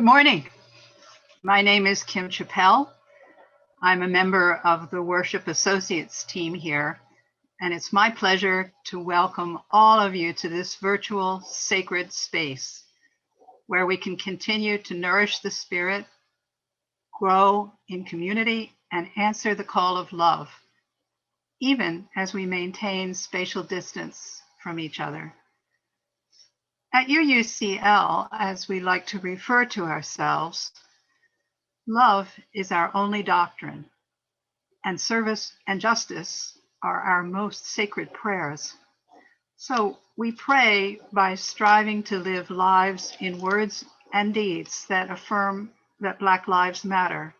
Good morning. My name is Kim Chappell. I'm a member of the Worship Associates team here, and it's my pleasure to welcome all of you to this virtual sacred space where we can continue to nourish the spirit, grow in community, and answer the call of love, even as we maintain spatial distance from each other. At UUCL, as we like to refer to ourselves, love is our only doctrine, and service and justice are our most sacred prayers. So we pray by striving to live lives in words and deeds that affirm that Black lives matter.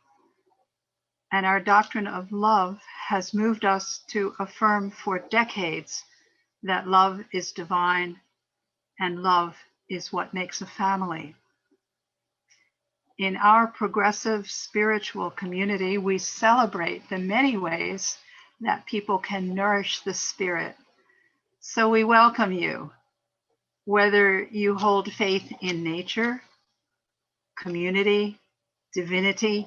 And our doctrine of love has moved us to affirm for decades that love is divine and love is what makes a family. In our progressive spiritual community, we celebrate the many ways that people can nourish the spirit. So we welcome you, whether you hold faith in nature, community, divinity,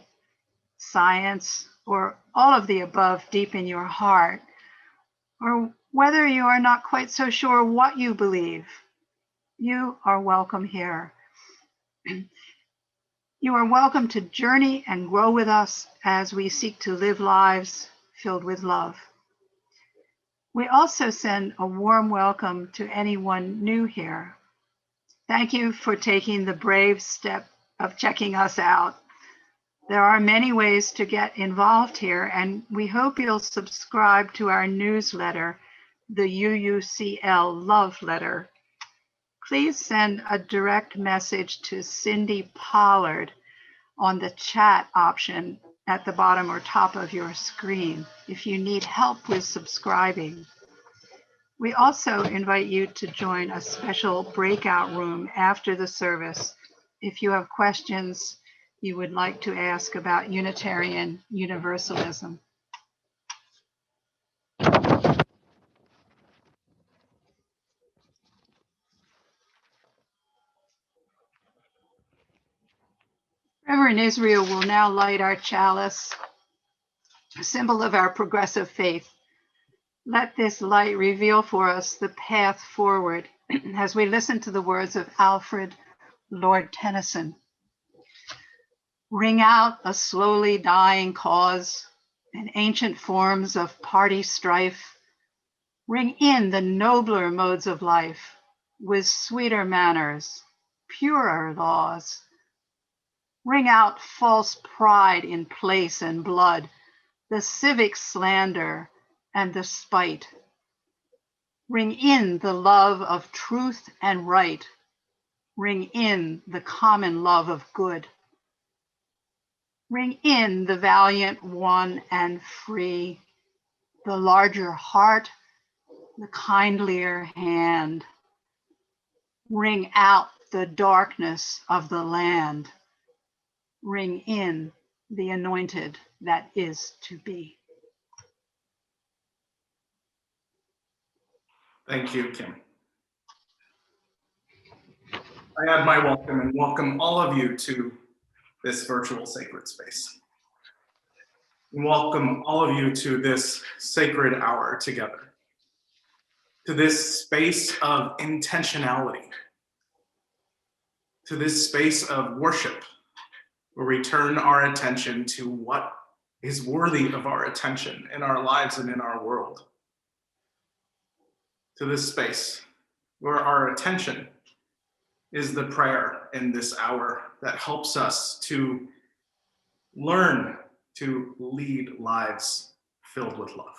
science, or all of the above deep in your heart, or whether you are not quite so sure what you believe. You are welcome here. You are welcome to journey and grow with us as we seek to live lives filled with love. We also send a warm welcome to anyone new here. Thank you for taking the brave step of checking us out. There are many ways to get involved here, and we hope you'll subscribe to our newsletter, the UUCL LOVEletter. Please send a direct message to Cindy Pollard on the chat option at the bottom or top of your screen if you need help with subscribing. We also invite you to join a special breakout room after the service if you have questions you would like to ask about Unitarian Universalism. Reverend Israel will now light our chalice, a symbol of our progressive faith. Let this light reveal for us the path forward as we listen to the words of Alfred Lord Tennyson. Ring out a slowly dying cause and ancient forms of party strife. Ring in the nobler modes of life with sweeter manners, purer laws. Ring out false pride in place and blood, the civic slander and the spite. Ring in the love of truth and right. Ring in the common love of good. Ring in the valiant one and free, the larger heart, the kindlier hand. Ring out the darkness of the land. Ring in the anointed that is to be. Thank you, Kim. I add my welcome and welcome all of you to this virtual sacred space. And welcome all of you to this sacred hour together, to this space of intentionality, to this space of worship, where we turn our attention to what is worthy of our attention in our lives and in our world. To this space where our attention is the prayer in this hour that helps us to learn to lead lives filled with love.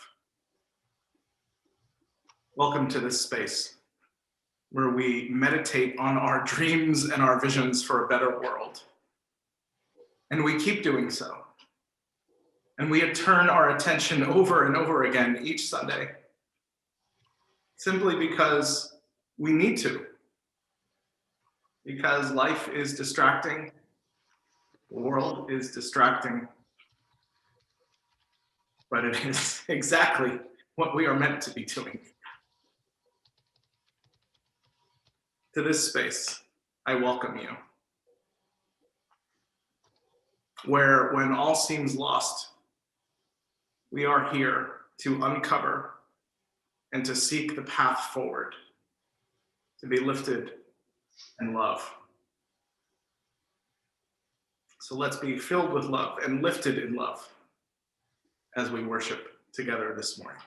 Welcome to this space where we meditate on our dreams and our visions for a better world. And we keep doing so. And we turn our attention over and over again each Sunday, simply because we need to. Because life is distracting, the world is distracting, but it is exactly what we are meant to be doing. To this space, I welcome you. where when all seems lost, we are here to uncover and to seek the path forward, to be lifted in love. So let's be filled with love and lifted in love as we worship together this morning.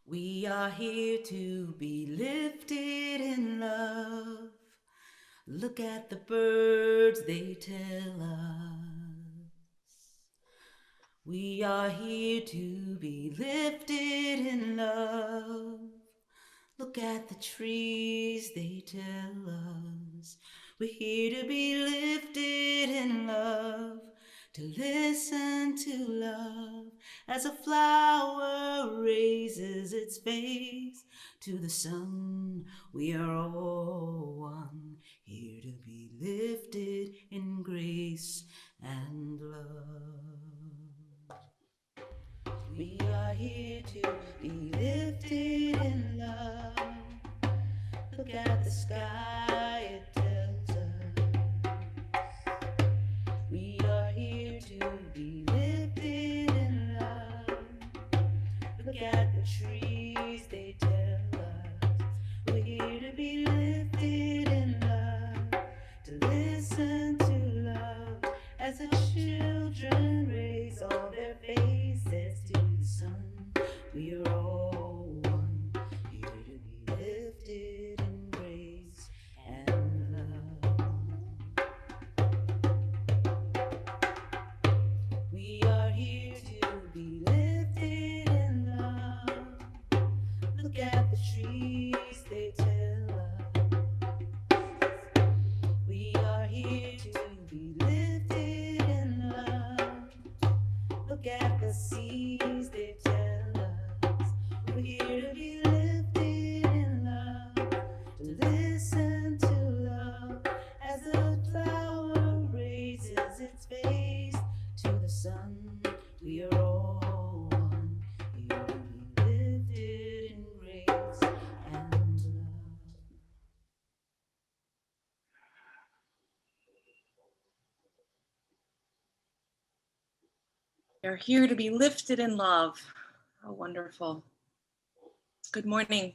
We are here to be lifted in love. Look at the birds, they tell us. We are here to be lifted in love. Look at the trees, they tell us. We're here to be lifted in love, to listen to love as a flower raises its face to the sun. We are all one, here to be lifted in grace and love. We are here to be lifted in love. Look at the sky, it tells us. We are here to be lifted in love. Look at the trees, they tell us. We're here to be lifted in love, to listen to love as the children raise all their faces to the sun. We are all one, here to be lifted in grace and love. We are here to be lifted in love. Look at the trees, they tell us. We are here to be lifted in love. Look at the seas, they tell us. We're here to be lifted in love, to listen to love as a flower raises its face to the sun. We are all one, here to be lifted in grace and love. We are here to be lifted in love. How wonderful. Good morning.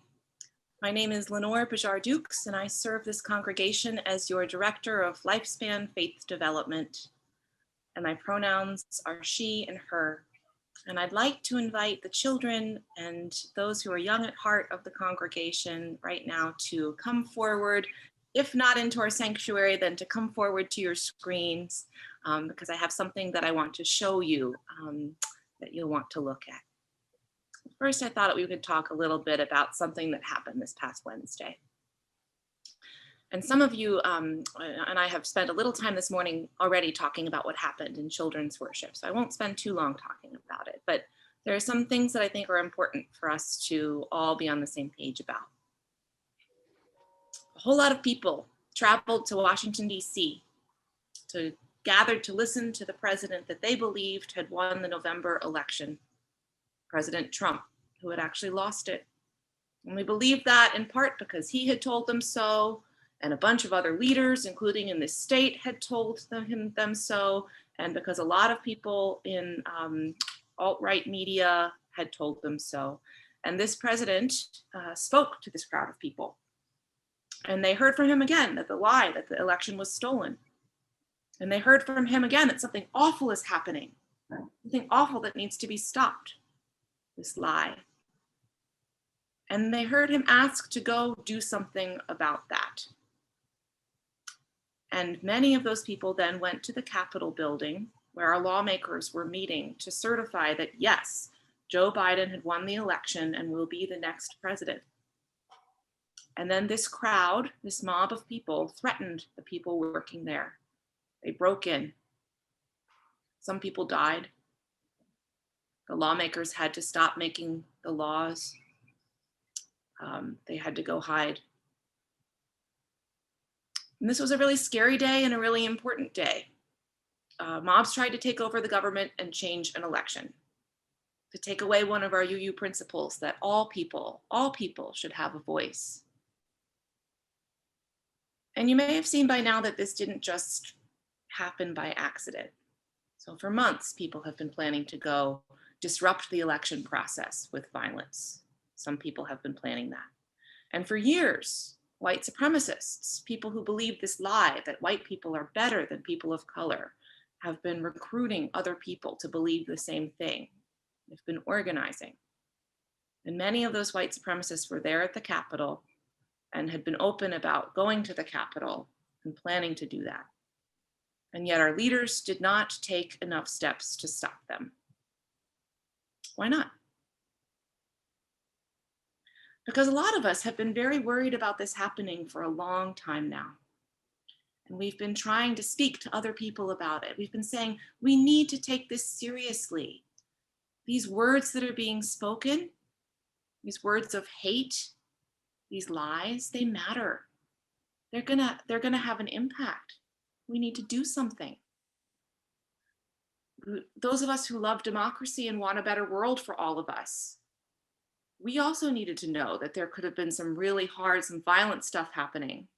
My name is Lenore Bajar-Dukes, and I serve this congregation as your Director of Lifespan Faith Development. And my pronouns are she and her. And I'd like to invite the children and those who are young at heart of the congregation right now to come forward, if not into our sanctuary, then to come forward to your screens, because I have something that I want to show you that you'll want to look at. First, I thought we could talk a little bit about something that happened this past Wednesday. And some of you and I have spent a little time this morning already talking about what happened in children's worship, so I won't spend too long talking about it, but there are some things that I think are important for us to all be on the same page about. A whole lot of people traveled to Washington, D.C. to gather to listen to the president that they believed had won the November election, President Trump, who had actually lost it. And we believed that in part because he had told them so, and a bunch of other leaders, including in this state, had told them so, and because a lot of people in alt-right media had told them so. And this president spoke to this crowd of people. And they heard from him again that the lie, that the election was stolen. And they heard from him again that something awful is happening, something awful that needs to be stopped, this lie. And they heard him ask to go do something about that. And many of those people then went to the Capitol building where our lawmakers were meeting to certify that, yes, Joe Biden had won the election and will be the next president. And then this crowd, this mob of people, threatened the people working there. They broke in. Some people died. The lawmakers had to stop making the laws. They had to go hide. And this was a really scary day and a really important day. Mobs tried to take over the government and change an election, to take away one of our UU principles that all people should have a voice. And you may have seen by now that this didn't just happen by accident. So for months, people have been planning to go disrupt the election process with violence. Some people have been planning that. And for years, white supremacists, people who believe this lie that white people are better than people of color, have been recruiting other people to believe the same thing. They've been organizing. And many of those white supremacists were there at the Capitol and had been open about going to the Capitol and planning to do that. And yet our leaders did not take enough steps to stop them. Why not? Because a lot of us have been very worried about this happening for a long time now. And we've been trying to speak to other people about it. We've been saying, we need to take this seriously. These words that are being spoken, these words of hate, these lies, they matter. They're gonna have an impact. We need to do something. Those of us who love democracy and want a better world for all of us, we also needed to know that there could have been some really hard, some violent stuff happening,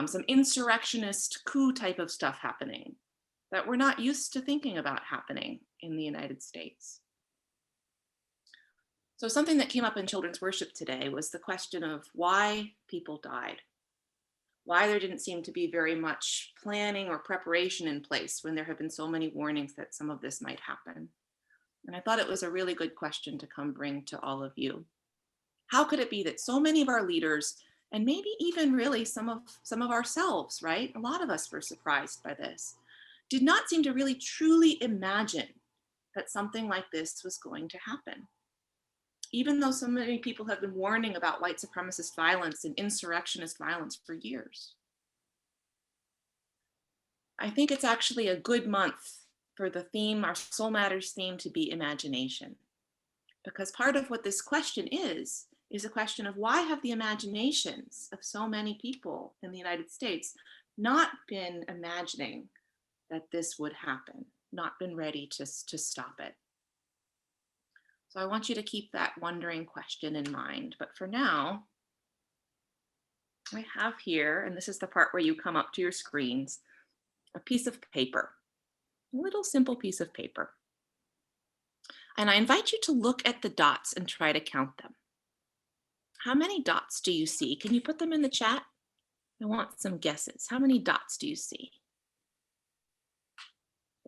some insurrectionist coup type of stuff happening that we're not used to thinking about happening in the United States. So something that came up in children's worship today was the question of why people died, why there didn't seem to be very much planning or preparation in place when there have been so many warnings that some of this might happen. And I thought it was a really good question to come bring to all of you. How could it be that so many of our leaders, and maybe even really some of ourselves, right? A lot of us were surprised by this, did not seem to really truly imagine that something like this was going to happen. Even though so many people have been warning about white supremacist violence and insurrectionist violence for years. I think it's actually a good month for the theme, our Soul Matters theme, to be imagination. Because part of what this question is a question of why have the imaginations of so many people in the United States not been imagining that this would happen, not been ready to stop it. So I want you to keep that wondering question in mind. But for now, I have here, and this is the part where you come up to your screens, a piece of paper, a little simple piece of paper. And I invite you to look at the dots and try to count them. How many dots do you see? Can you put them in the chat? I want some guesses. How many dots do you see?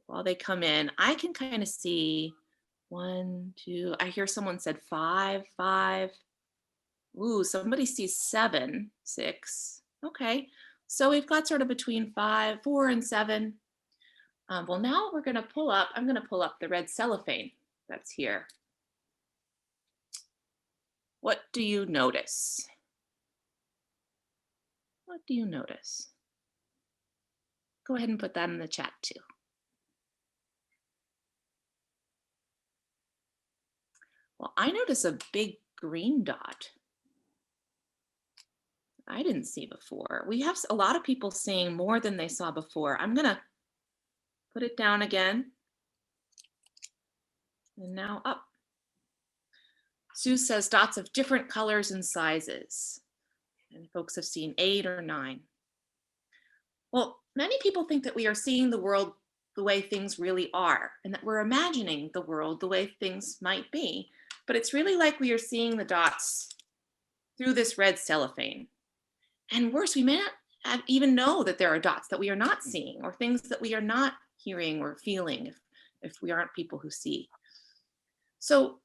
While they come in, I can kind of see 1, 2, I hear someone said 5. Ooh, somebody sees 7, 6. Okay, so we've got sort of between 5, 4, and 7. Well, now I'm gonna pull up the red cellophane that's here. What do you notice? What do you notice? Go ahead and put that in the chat too. Well, I notice a big green dot. I didn't see before. We have a lot of people seeing more than they saw before. I'm gonna put it down again. And now up. Sue says dots of different colors and sizes. And folks have seen 8 or 9. Well, many people think that we are seeing the world the way things really are, and that we're imagining the world the way things might be. But it's really like we are seeing the dots through this red cellophane. And worse, we may not even know that there are dots that we are not seeing, or things that we are not hearing or feeling if we aren't people who see. So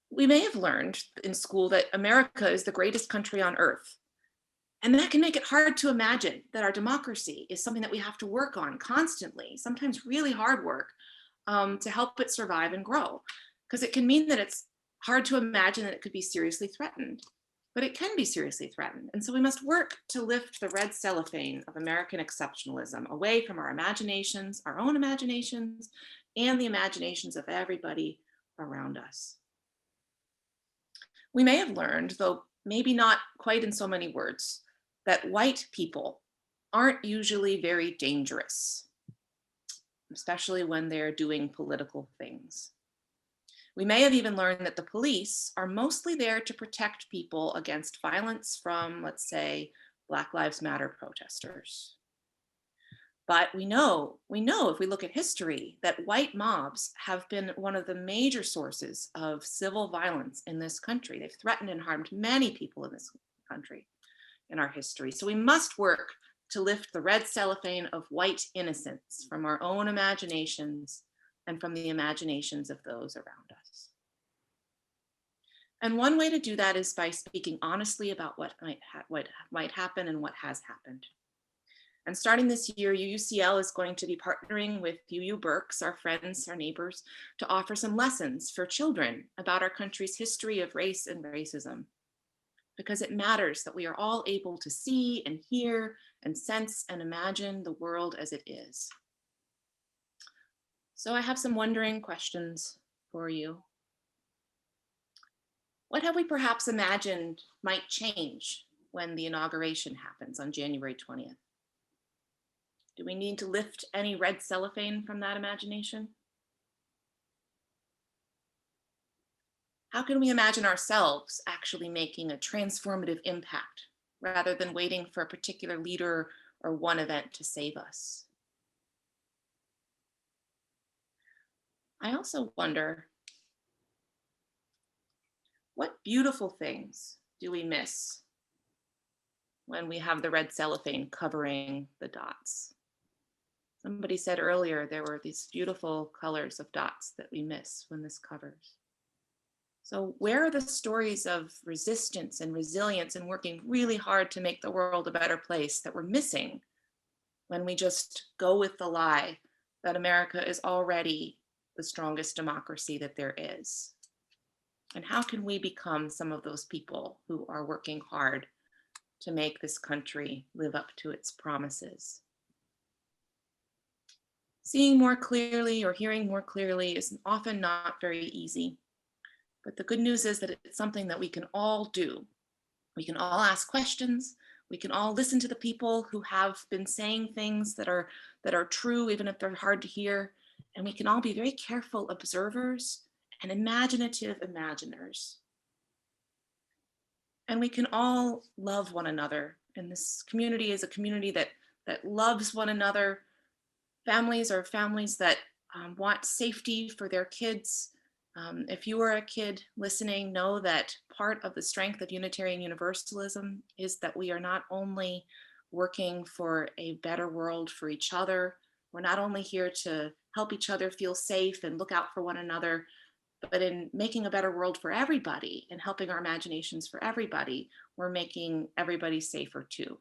we may have learned in school that America is the greatest country on earth. And that can make it hard to imagine that our democracy is something that we have to work on constantly, sometimes really hard work, to help it survive and grow. Because it can mean that it's hard to imagine that it could be seriously threatened, but it can be seriously threatened. And so we must work to lift the red cellophane of American exceptionalism away from our imaginations, our own imaginations, and the imaginations of everybody around us. We may have learned, though maybe not quite in so many words, that white people aren't usually very dangerous, especially when they're doing political things. We may have even learned that the police are mostly there to protect people against violence from, let's say, Black Lives Matter protesters. But we know if we look at history that white mobs have been one of the major sources of civil violence in this country. They've threatened and harmed many people in this country in our history. So we must work to lift the red cellophane of white innocence from our own imaginations and from the imaginations of those around us. And one way to do that is by speaking honestly about what might happen and what has happened. And starting this year, UUCL is going to be partnering with UU Berks, our friends, our neighbors, to offer some lessons for children about our country's history of race and racism. Because it matters that we are all able to see and hear and sense and imagine the world as it is. So I have some wondering questions for you. What have we perhaps imagined might change when the inauguration happens on January 20th? Do we need to lift any red cellophane from that imagination? How can we imagine ourselves actually making a transformative impact rather than waiting for a particular leader or one event to save us? I also wonder, what beautiful things do we miss when we have the red cellophane covering the dots? Somebody said earlier there were these beautiful colors of dots that we miss when this covers. So where are the stories of resistance and resilience and working really hard to make the world a better place that we're missing when we just go with the lie that America is already the strongest democracy that there is? And how can we become some of those people who are working hard to make this country live up to its promises? Seeing more clearly or hearing more clearly is often not very easy. But the good news is that it's something that we can all do. We can all ask questions. We can all listen to the people who have been saying things that are true, even if they're hard to hear. And we can all be very careful observers and imaginative imaginers. And we can all love one another. And this community is a community that loves one another. Families are families that want safety for their kids. If you are a kid listening, know that part of the strength of Unitarian Universalism is that we are not only working for a better world for each other, we're not only here to help each other feel safe and look out for one another, but in making a better world for everybody and helping our imaginations for everybody, we're making everybody safer too.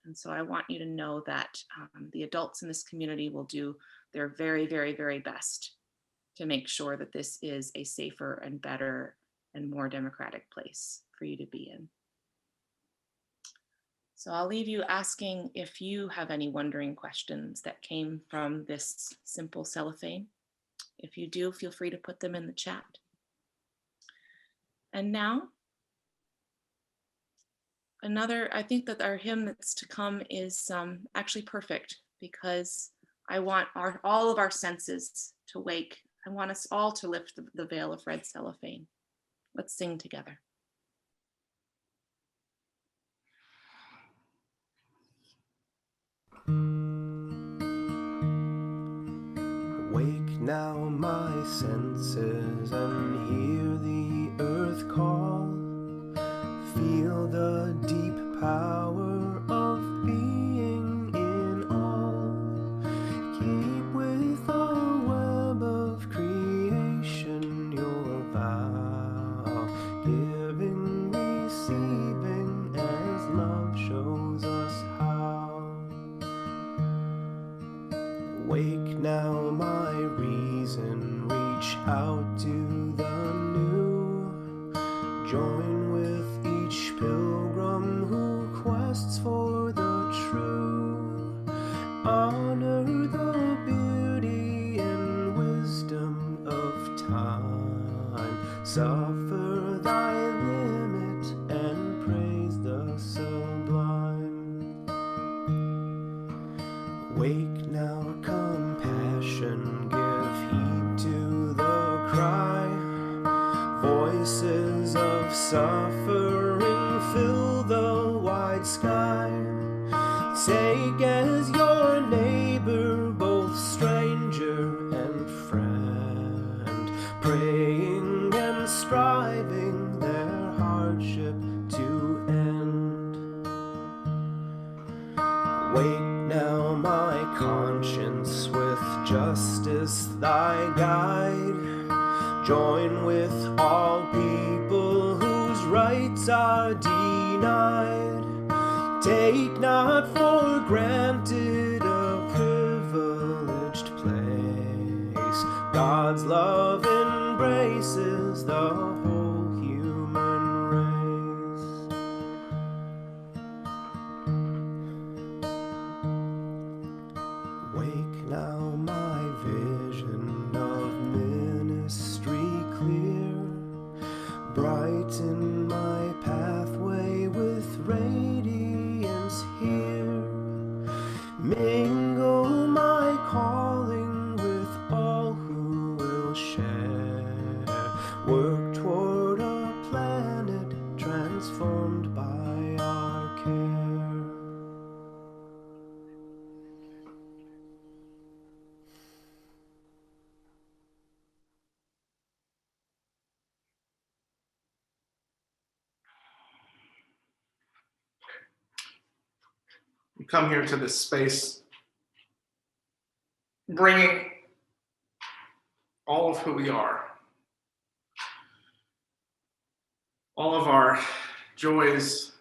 And so I want you to know that the adults in this community will do their very, very, very best to make sure that this is a safer and better and more democratic place for you to be in. So I'll leave you asking if you have any wondering questions that came from this simple cellophane. If you do, feel free to put them in the chat. And now, I think that our hymn that's to come is actually perfect, because I want all of our senses to wake. I want us all to lift the veil of red cellophane. Let's sing together. Wake now my senses and hear the earth call. Feel the deep power of being in all. Keep with the web of creation your vow. Giving, receiving as love shows us how. Wake now my reason, reach out to the new. Join with each pilgrim who quests for the true. Honor the beauty and wisdom of time. Suffer thy limit and praise the sublime. Wake now compassion, give heed to the cry. Voices of suffering fill the wide sky. praying and striving their hardship to end. Wake now, my conscience, with justice thy guide. Join with all people whose rights are denied. Take not for granted a privileged place. God's love embraces the whole human race. Wake now, my vision of ministry clear. Brighten my pathway with radiance here. Mingle my calling with all who will share. Work toward a planet transformed by our care. We come here to this space bringing all of who we are, all of our joys,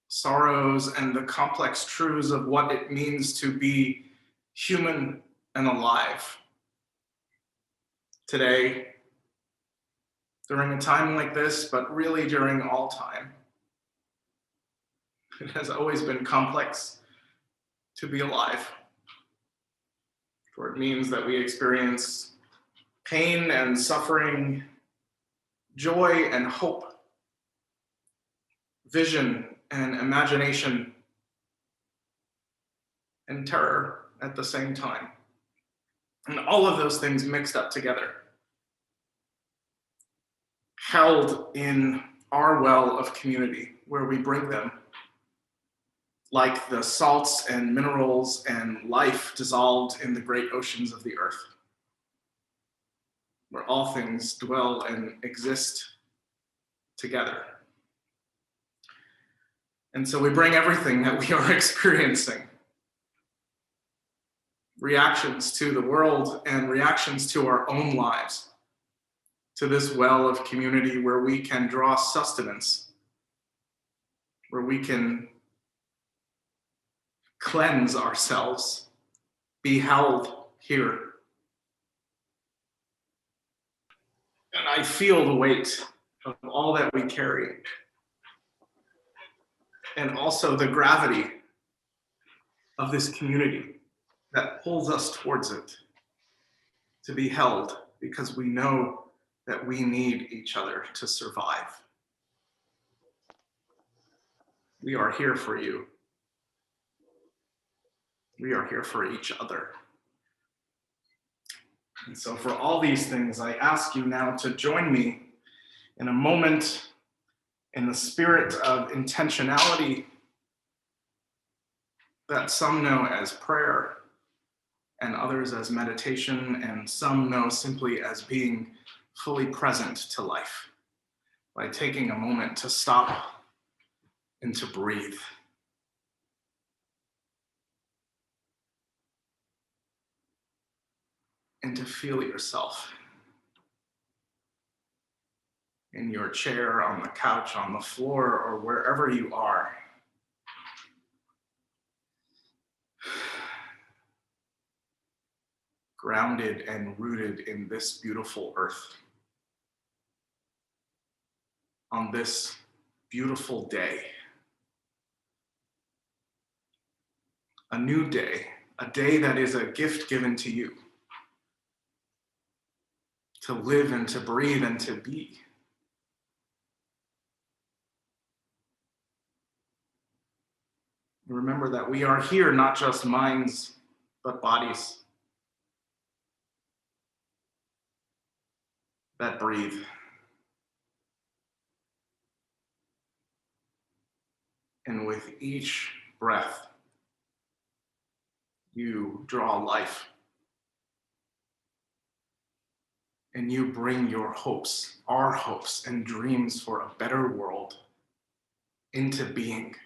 sorrows, and the complex truths of what it means to be human and alive. Today, during a time like this, but really during all time, it has always been complex to be alive. For it means that we experience pain and suffering, joy and hope, vision and imagination, and terror at the same time. And all of those things mixed up together, held in our well of community, where we bring them like the salts and minerals and life dissolved in the great oceans of the earth, where all things dwell and exist together. And so we bring everything that we are experiencing, reactions to the world and reactions to our own lives, to this well of community where we can draw sustenance, where we can cleanse ourselves, be held here. And I feel the weight of all that we carry, and also the gravity of this community that pulls us towards it, to be held, because we know that we need each other to survive. We are here for you. We are here for each other. And so for all these things, I ask you now to join me in a moment in the spirit of intentionality that some know as prayer, and others as meditation, and some know simply as being fully present to life, by taking a moment to stop and to breathe. And to feel yourself in your chair, on the couch, on the floor, or wherever you are. Grounded and rooted in this beautiful earth. On this beautiful day. A new day, a day that is a gift given to you. To live and to breathe and to be. Remember that we are here, not just minds, but bodies that breathe. And with each breath, you draw life. And you bring your hopes, our hopes and dreams for a better world into being.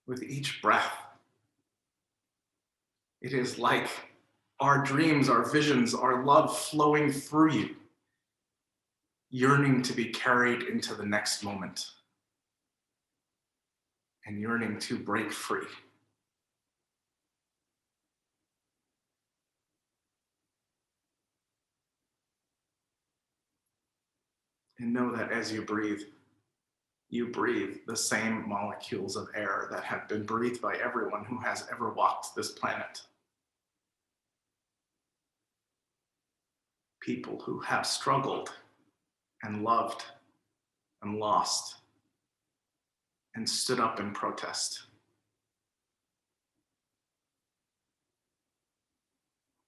With each breath, it is like our dreams, our visions, our love flowing through you, yearning to be carried into the next moment and yearning to break free. And know that as you breathe the same molecules of air that have been breathed by everyone who has ever walked this planet. People who have struggled and loved and lost and stood up in protest.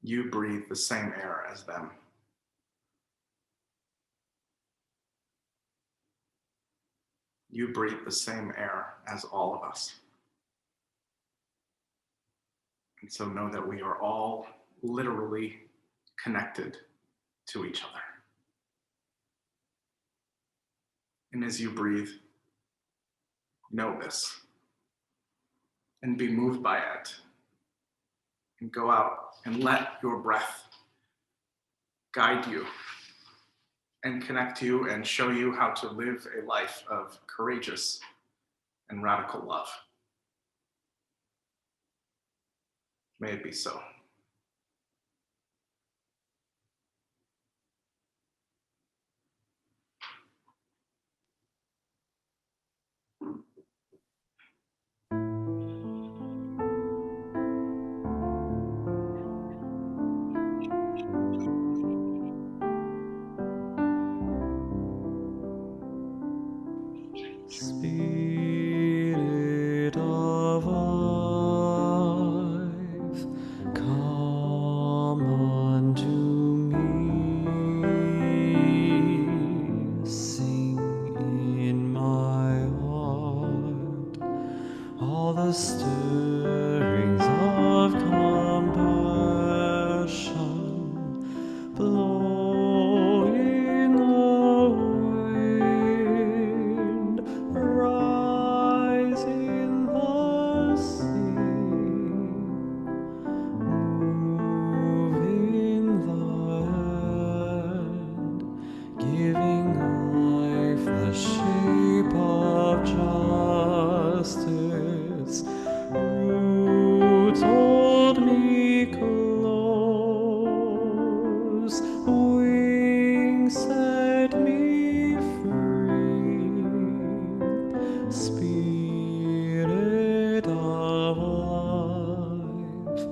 You breathe the same air as them. You breathe the same air as all of us. And so know that we are all literally connected to each other. And as you breathe, know this and be moved by it. And go out and let your breath guide you and connect you and show you how to live a life of courageous and radical love. May it be so. Spirit of life, come unto me. Sing in my heart all the stirrings of compassion. Blow in the wind, rise in the sea, move in the hand, giving life the shape of justice. Roots hold me close, wings set me free. Spirit of life,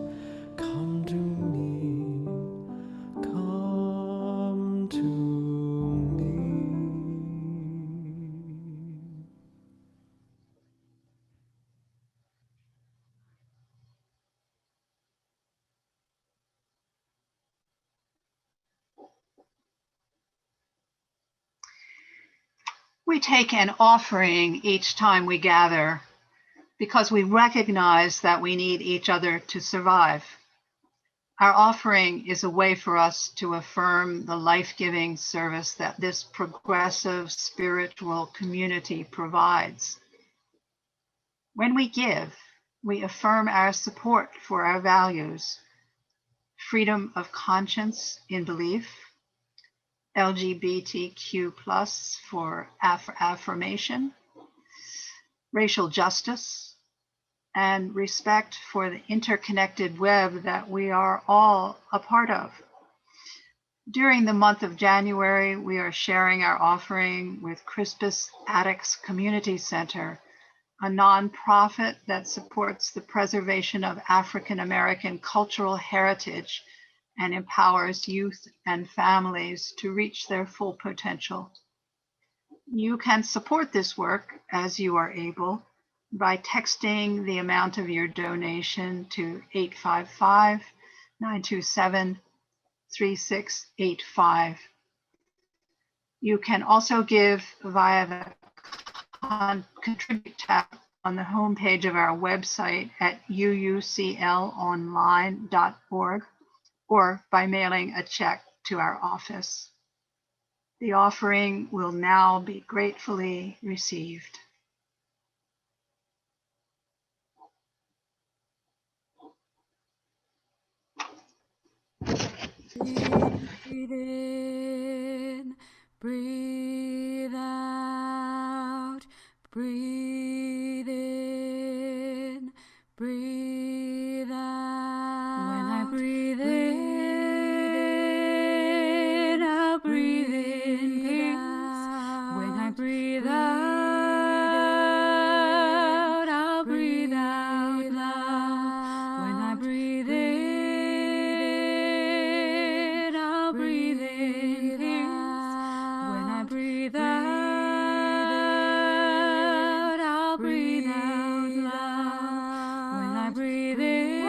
come to me, come to me. We take an offering each time we gather because we recognize that we need each other to survive. Our offering is a way for us to affirm the life-giving service that this progressive spiritual community provides. When we give, we affirm our support for our values: freedom of conscience in belief, LGBTQ+ for affirmation, racial justice, and respect for the interconnected web that we are all a part of. During the month of January, we are sharing our offering with Crispus Attucks Community Center, a nonprofit that supports the preservation of African American cultural heritage and empowers youth and families to reach their full potential. You can support this work as you are able by texting the amount of your donation to 855-927-3685. You can also give via the Contribute tab on the homepage of our website at uuclonline.org, or by mailing a check to our office. The offering will now be gratefully received. Breathe in, breathe out, breathe in, breathe out. When I breathe in, I'll breathe in peace. When I breathe out, I'll breathe out love. When I breathe in, I'll breathe in peace. When I breathe out, I'll breathe out love. When I breathe in,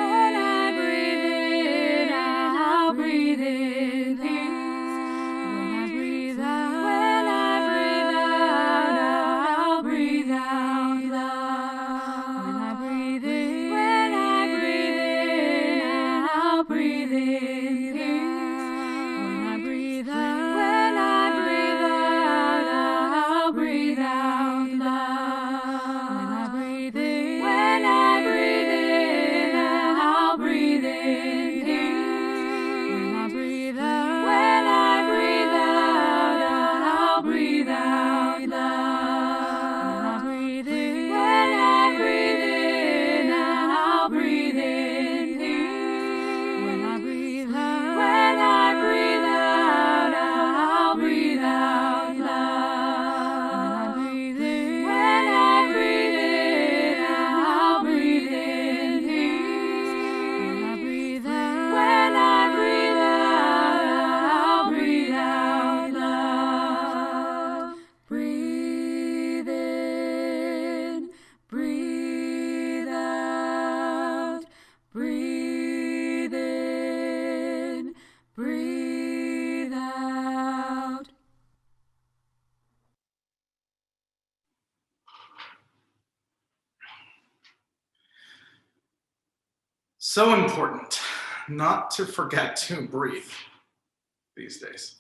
I'll breathe in peace. When I breathe out, I'll breathe out love. When I breathe in, I'll breathe in peace. When I breathe out, I'll breathe out love. When I breathe in, I'll breathe in peace. When I breathe out, I'll breathe out love. When I breathe in, I'll breathe in peace. When I breathe out, I'll breathe out love. When I breathe in, I'll breathe in peace. When I breathe out, I'll breathe out love. Breathe in, breathe out, breathe in, breathe out. So important not to forget to breathe these days.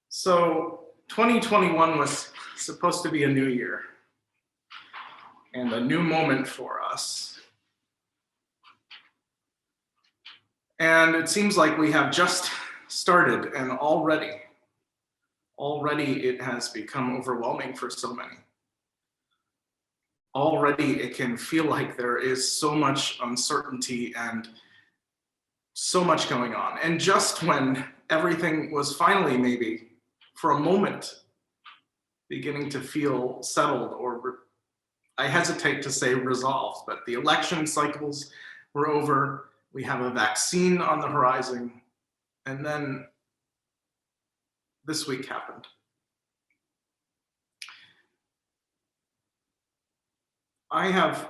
So 2021 was supposed to be a new year and a new moment for us. And it seems like we have just started, and already it has become overwhelming for so many. Already it can feel like there is so much uncertainty and so much going on. And just when everything was finally, maybe for a moment, beginning to feel settled, or I hesitate to say resolved, but the election cycles were over, we have a vaccine on the horizon, and then this week happened. I have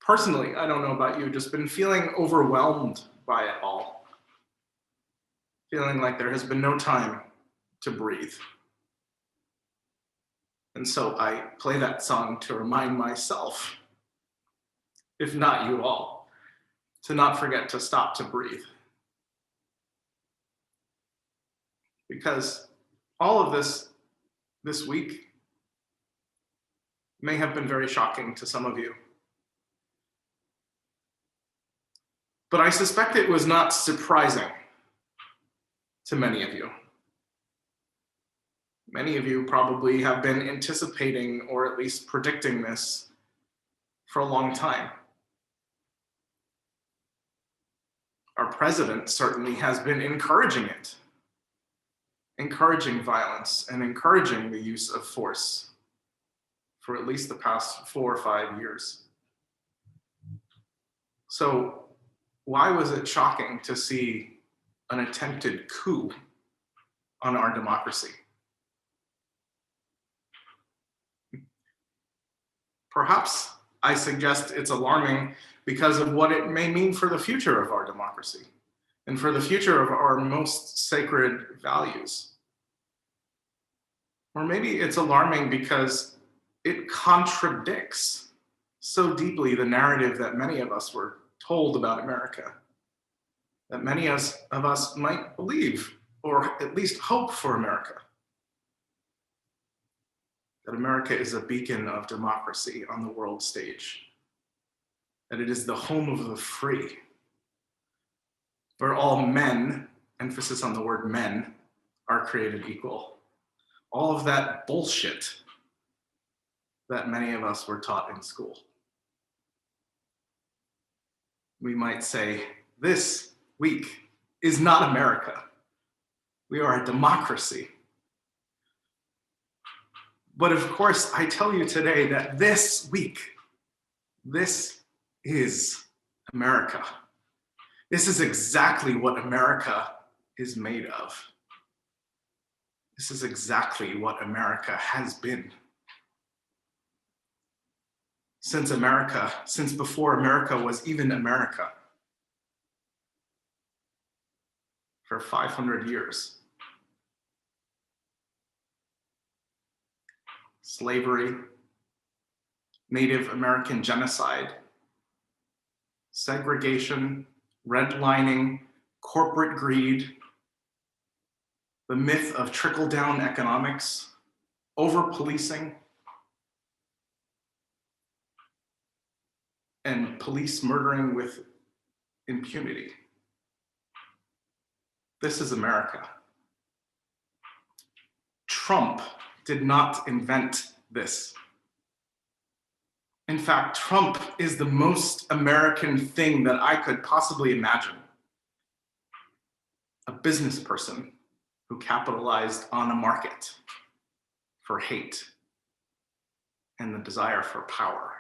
personally, I don't know about you, just been feeling overwhelmed by it all. Feeling like there has been no time to breathe. And so I play that song to remind myself, if not you all, to not forget to stop to breathe. Because all of this week may have been very shocking to some of you. But I suspect it was not surprising to many of you. Many of you probably have been anticipating or at least predicting this for a long time. Our president certainly has been encouraging it, encouraging violence and encouraging the use of force for at least the past 4 or 5 years. So why was it shocking to see an attempted coup on our democracy? Perhaps I suggest it's alarming because of what it may mean for the future of our democracy and for the future of our most sacred values. Or maybe it's alarming because it contradicts so deeply the narrative that many of us were told about America, that many of us might believe, or at least hope for America. That America is a beacon of democracy on the world stage, that it is the home of the free, where all men, emphasis on the word men, are created equal. All of that bullshit that many of us were taught in school. We might say, this week is not America. We are a democracy. But of course, I tell you today that this week, this is America. This is exactly what America is made of. This is exactly what America has been. Since before America was even America. For 500 years. Slavery, Native American genocide, segregation, redlining, corporate greed, the myth of trickle-down economics, over-policing, and police murdering with impunity. This is America. Trump did not invent this. In fact, Trump is the most American thing that I could possibly imagine. A business person who capitalized on a market for hate and the desire for power.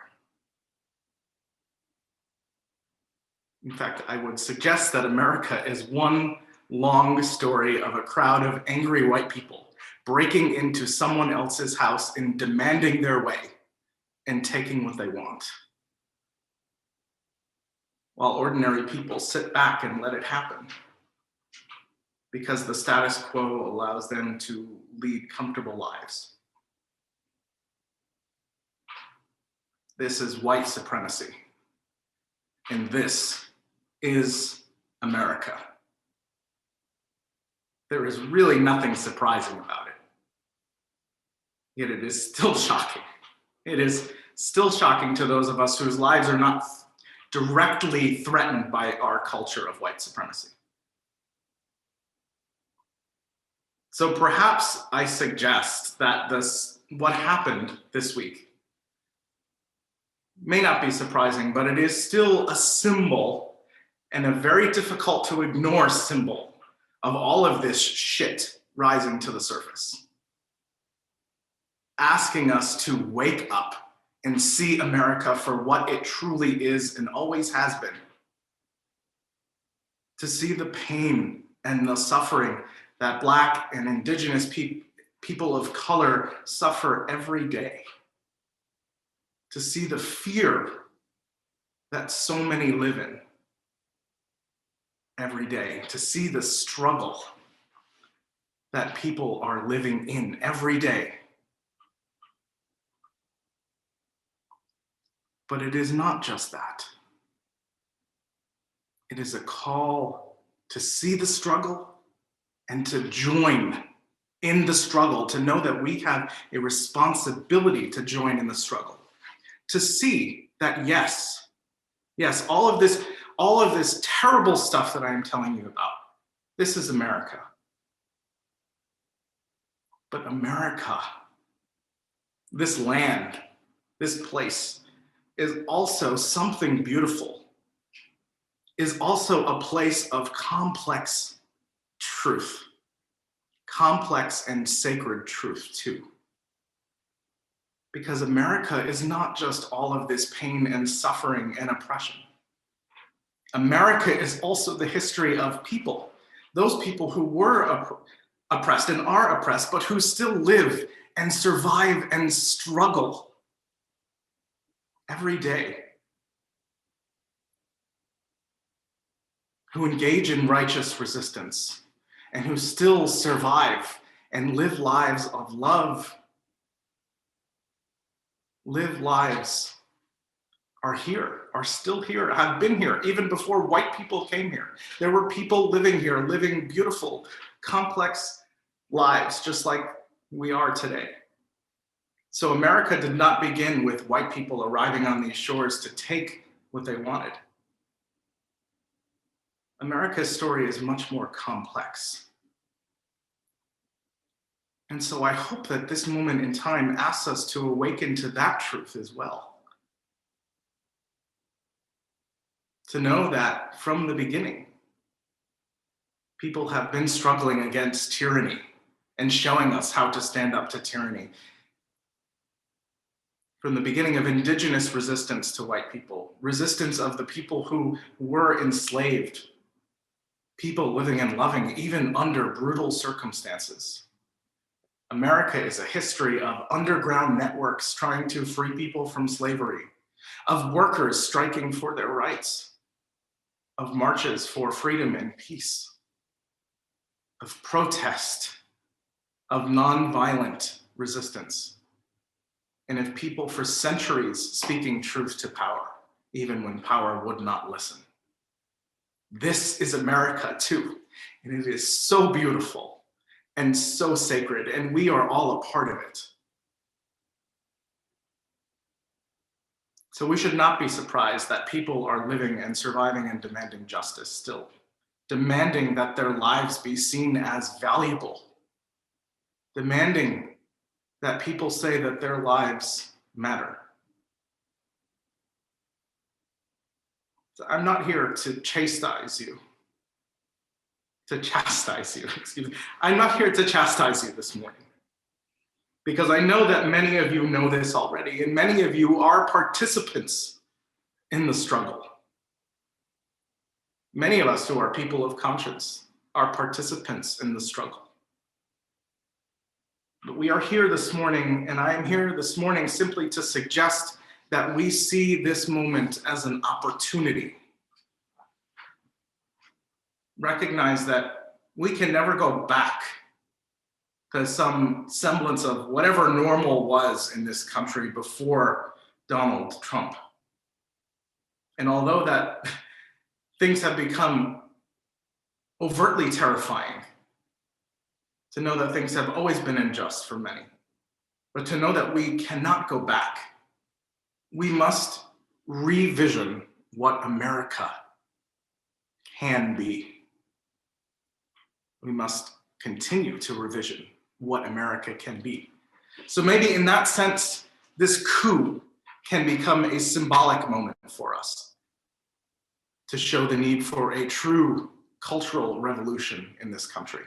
In fact, I would suggest that America is one long story of a crowd of angry white people breaking into someone else's house and demanding their way and taking what they want, while ordinary people sit back and let it happen because the status quo allows them to lead comfortable lives. This is white supremacy, and this is America. There is really nothing surprising about it. Yet it is still shocking. It is still shocking to those of us whose lives are not directly threatened by our culture of white supremacy. So perhaps I suggest that what happened this week may not be surprising, but it is still a symbol, and a very difficult to ignore symbol, of all of this shit rising to the surface. Asking us to wake up and see America for what it truly is and always has been. To see the pain and the suffering that Black and Indigenous people of color suffer every day. To see the fear that so many live in every day. To see the struggle that people are living in every day. But it is not just that. It is a call to see the struggle and to join in the struggle, to know that we have a responsibility to join in the struggle. To see that yes, all of this terrible stuff that I am telling you about, this is America. But America, this land, this place, is also something beautiful, is also a place of complex truth, complex and sacred truth too. Because America is not just all of this pain and suffering and oppression. America is also the history of people, those people who were oppressed and are oppressed, but who still live and survive and struggle every day, who engage in righteous resistance and who still survive and live lives of love, live lives are still here, have been here even before white people came here. There were people living here, living beautiful, complex lives, just like we are today. So America did not begin with white people arriving on these shores to take what they wanted. America's story is much more complex. And so I hope that this moment in time asks us to awaken to that truth as well. To know that from the beginning, people have been struggling against tyranny and showing us how to stand up to tyranny. From the beginning of indigenous resistance to white people, resistance of the people who were enslaved, people living and loving even under brutal circumstances. America is a history of underground networks trying to free people from slavery, of workers striking for their rights, of marches for freedom and peace, of protest, of nonviolent resistance, and of people for centuries speaking truth to power, even when power would not listen. This is America too, and it is so beautiful and so sacred, and we are all a part of it. So we should not be surprised that people are living and surviving and demanding justice still, demanding that their lives be seen as valuable, demanding that people say that their lives matter. So I'm not here to chastise you, excuse me. I'm not here to chastise you this morning, because I know that many of you know this already, and many of you are participants in the struggle. Many of us who are people of conscience are participants in the struggle. But we are here this morning, and I am here this morning simply to suggest that we see this moment as an opportunity. Recognize that we can never go back to some semblance of whatever normal was in this country before Donald Trump. And although that things have become overtly terrifying, to know that things have always been unjust for many, but to know that we cannot go back, we must revision what America can be. We must continue to revision what America can be. So maybe in that sense, this coup can become a symbolic moment for us to show the need for a true cultural revolution in this country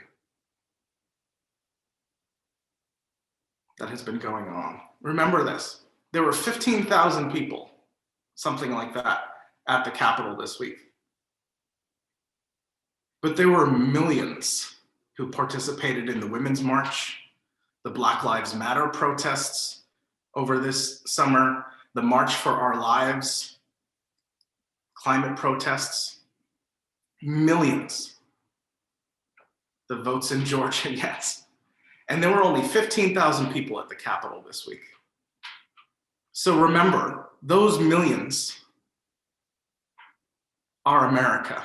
that has been going on. Remember this, there were 15,000 people, something like that, at the Capitol this week. But there were millions who participated in the Women's March, the Black Lives Matter protests over this summer, the March for Our Lives, climate protests, millions. The votes in Georgia, yes. And there were only 15,000 people at the Capitol this week. So remember, those millions are America.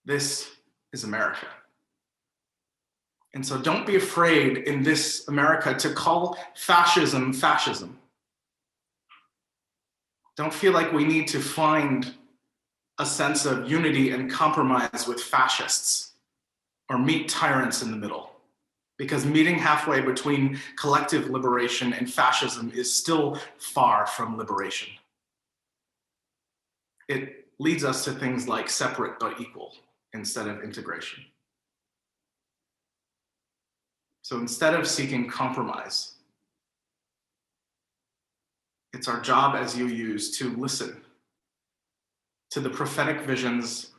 This is America. And so don't be afraid in this America to call fascism, fascism. Don't feel like we need to find a sense of unity and compromise with fascists or meet tyrants in the middle, because meeting halfway between collective liberation and fascism is still far from liberation. It leads us to things like separate but equal instead of integration. So instead of seeking compromise, it's our job as UUs to listen to the prophetic visions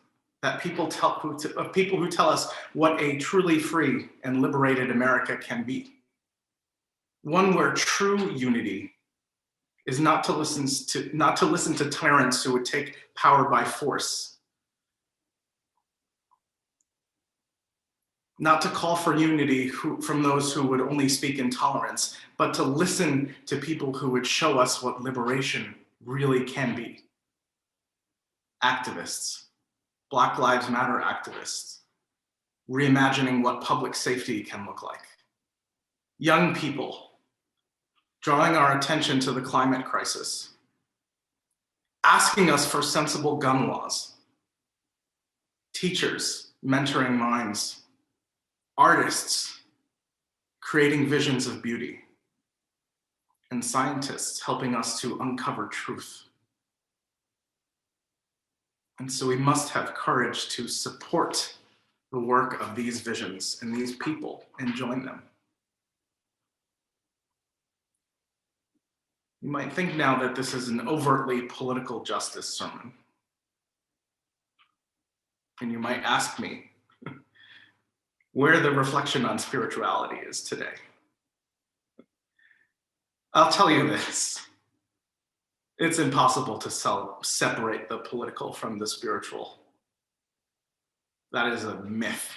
that people who tell us what a truly free and liberated America can be. One where true unity is not to listen to tyrants who would take power by force, not to call for unity from those who would only speak intolerance, but to listen to people who would show us what liberation really can be. Activists, Black Lives Matter activists, reimagining what public safety can look like. Young people, drawing our attention to the climate crisis, asking us for sensible gun laws. Teachers, mentoring minds. Artists, creating visions of beauty. And scientists helping us to uncover truth. And so we must have courage to support the work of these visions and these people and join them. You might think now that this is an overtly political justice sermon. And you might ask me where the reflection on spirituality is today. I'll tell you this. It's impossible to separate the political from the spiritual. That is a myth.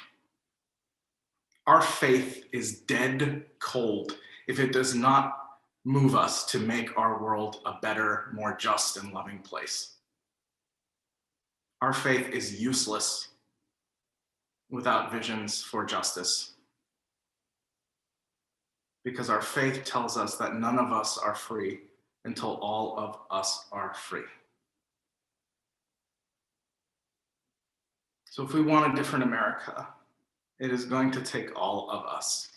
Our faith is dead cold if it does not move us to make our world a better, more just and loving place. Our faith is useless without visions for justice. Because our faith tells us that none of us are free until all of us are free. So if we want a different America, it is going to take all of us.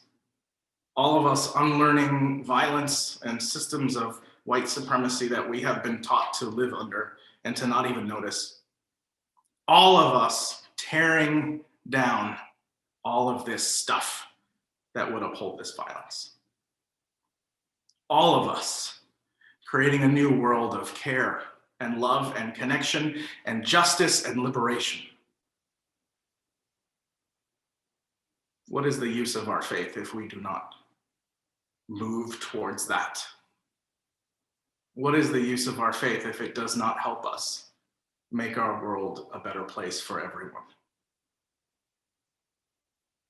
All of us unlearning violence and systems of white supremacy that we have been taught to live under and to not even notice. All of us tearing down all of this stuff that would uphold this violence. All of us creating a new world of care and love and connection and justice and liberation. What is the use of our faith if we do not move towards that? What is the use of our faith if it does not help us make our world a better place for everyone?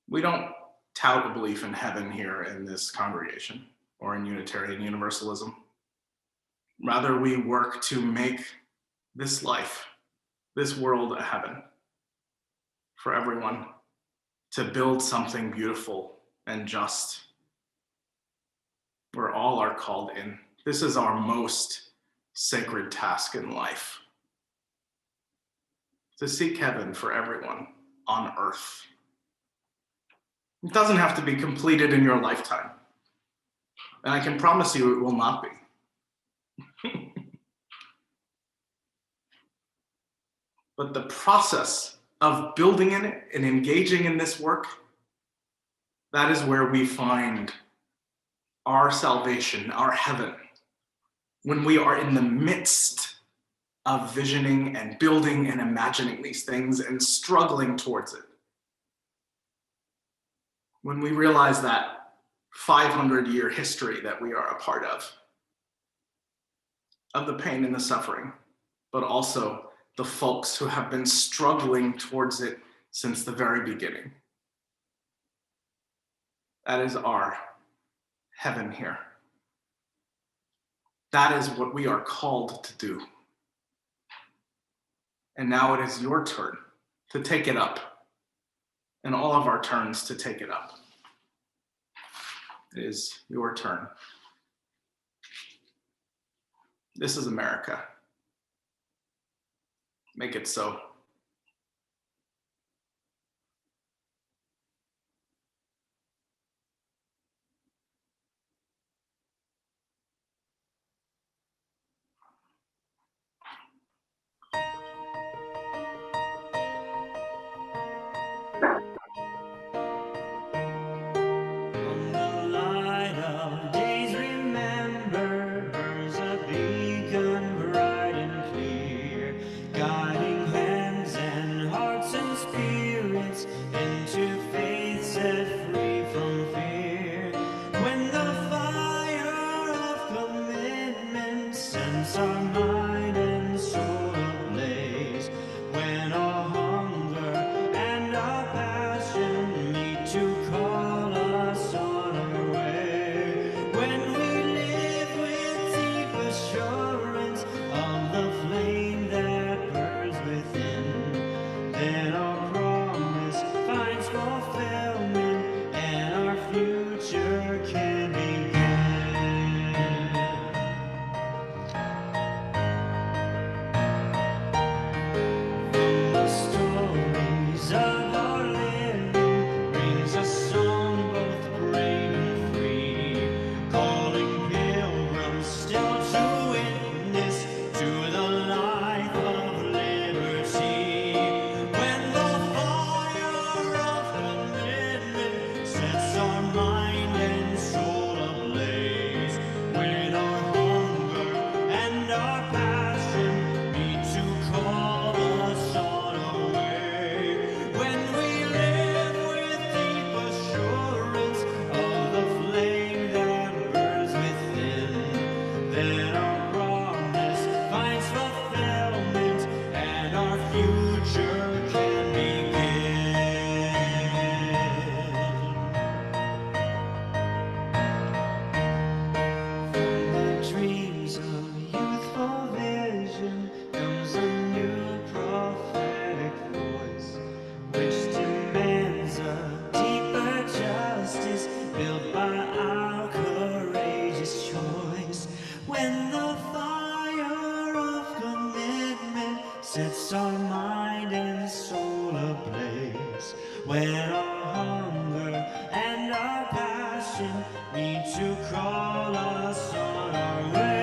We don't tout a belief in heaven here in this congregation or in Unitarian Universalism. Rather, we work to make this life, this world, a heaven for everyone, to build something beautiful and just, where all are called in. This is our most sacred task in life, to seek heaven for everyone on earth. It doesn't have to be completed in your lifetime. And I can promise you it will not be. But the process of building in it and engaging in this work, that is where we find our salvation, our heaven, when we are in the midst of visioning and building and imagining these things and struggling towards it. When we realize that 500-year history that we are a part of the pain and the suffering, but also the folks who have been struggling towards it since the very beginning. That is our heaven here. That is what we are called to do. And now it is your turn to take it up, and all of our turns to take it up. It is your turn. This is America. Make it so. On the light of days, remember, burns a beacon bright and clear, guiding hand. sets our mind and soul ablaze. When our hunger and our passion need to call us on our way.